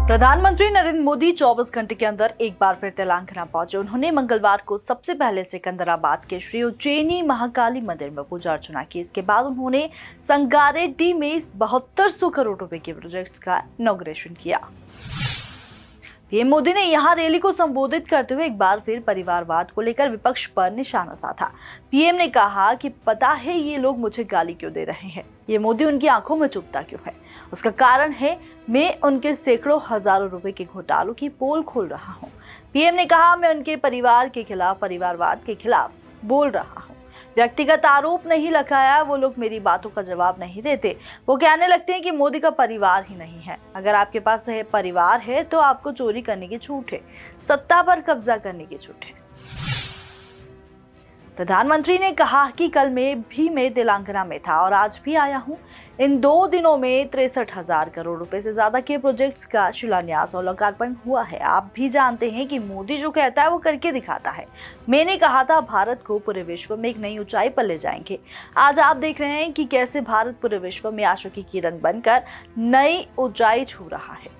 प्रधानमंत्री नरेंद्र मोदी 24 घंटे के अंदर एक बार फिर तेलंगाना पहुंचे। उन्होंने मंगलवार को सबसे पहले सिकंदराबाद के श्री उज्जैनी महाकाली मंदिर में पूजा अर्चना की। इसके बाद उन्होंने संगारेड्डी में 7200 करोड़ रुपए के प्रोजेक्ट्स का इनॉग्रेशन किया। पीएम मोदी ने यहां रैली को संबोधित करते हुए एक बार फिर परिवारवाद को लेकर विपक्ष पर निशाना साधा। पीएम ने कहा कि पता है ये लोग मुझे गाली क्यों दे रहे हैं, ये मोदी उनकी आंखों में चुभता क्यों है। उसका कारण है मैं उनके सैकड़ों हजारों रुपए के घोटालों की पोल खोल रहा हूं। पीएम ने कहा मैं उनके परिवार के खिलाफ, परिवारवाद के खिलाफ बोल रहा हूं। व्यक्तिगत आरोप नहीं लगाया। वो लोग मेरी बातों का जवाब नहीं देते। वो कहने लगते हैं कि मोदी का परिवार ही नहीं है। अगर आपके पास है परिवार है तो आपको चोरी करने की छूट है, सत्ता पर कब्जा करने की छूट है। प्रधानमंत्री ने कहा कि कल मैं तेलंगाना में था और आज भी आया हूं। इन 2 दिनों में 63,000 करोड़ रुपए से ज्यादा के प्रोजेक्ट्स का शिलान्यास और लोकार्पण हुआ है। आप भी जानते हैं कि मोदी जो कहता है वो करके दिखाता है। मैंने कहा था भारत को पूरे विश्व में एक नई ऊंचाई पर ले जाएंगे। आज आप देख रहे हैं कि कैसे भारत पूरे विश्व में आशा की किरण बनकर नई ऊंचाई छू रहा है।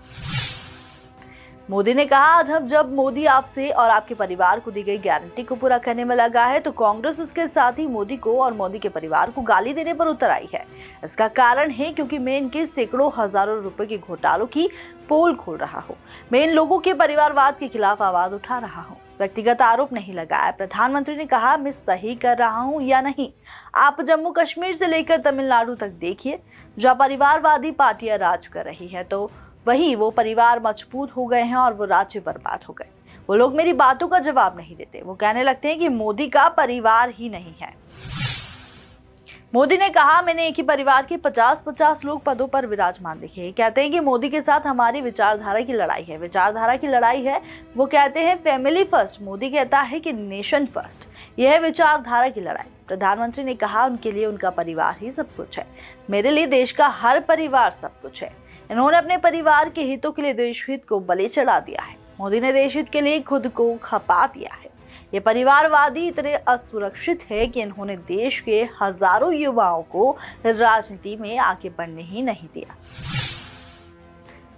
मोदी ने कहा आज जब मोदी आपसे और आपके परिवार को दी गई गारंटी को पूरा करने में लगा है तो कांग्रेस उसके साथ ही मोदी को और मोदी के परिवार को गाली देने पर उतर आई है। इसका कारण है क्योंकि मैं इनके सैकड़ों हजारों रुपए के घोटालों की पोल खोल रहा हूँ। मैं इन लोगों के परिवारवाद के खिलाफ आवाज उठा रहा हूँ। व्यक्तिगत आरोप नहीं लगाया। प्रधानमंत्री ने कहा मैं सही कर रहा हूं या नहीं। आप जम्मू कश्मीर से लेकर तमिलनाडु तक देखिए, जहां परिवारवादी पार्टियां राज कर रही है तो वही वो परिवार मजबूत हो गए हैं और वो राज्य बर्बाद हो गए। वो लोग मेरी बातों का जवाब नहीं देते। वो कहने लगते हैं कि मोदी का परिवार ही नहीं है। मोदी ने कहा मैंने एक ही परिवार के 50-50 लोग पदों पर विराजमान देखे। कहते हैं कि मोदी के साथ हमारी विचारधारा की लड़ाई है। विचारधारा की लड़ाई है। वो कहते हैं फैमिली फर्स्ट, मोदी कहता है कि नेशन फर्स्ट। यह है विचारधारा की लड़ाई। प्रधानमंत्री ने कहा उनके लिए उनका परिवार ही सब कुछ है। मेरे लिए देश का हर परिवार सब कुछ है। इन्होंने अपने परिवार के हितों के लिए देश हित को बलि चढ़ा दिया है। मोदी ने देश हित के लिए खुद को खपा दिया है। ये परिवारवादी इतने असुरक्षित है कि इन्होंने देश के हजारों युवाओं को राजनीति में आगे बढ़ने ही नहीं दिया।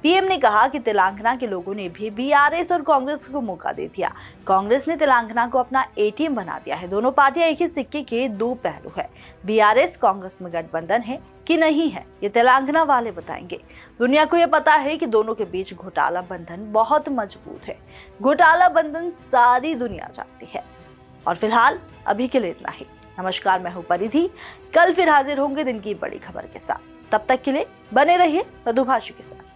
पीएम ने कहा कि तेलंगाना के लोगों ने भी बीआरएस और कांग्रेस को मौका दे दिया। कांग्रेस ने तेलंगाना को अपना एटीएम बना दिया है। दोनों पार्टियां एक ही सिक्के के 2 पहलू है। बीआरएस कांग्रेस में गठबंधन है कि नहीं है, ये तेलंगाना वाले बताएंगे। दुनिया को ये पता है कि दोनों के बीच घोटाला बंधन बहुत मजबूत है। घोटाला बंधन सारी दुनिया जानती है। और फिलहाल अभी के लिए इतना ही। नमस्कार, मैं हूं परिधि। कल फिर हाजिर होंगे दिन की बड़ी खबर के साथ। तब तक के लिए बने रहिए मधुभाषी के साथ।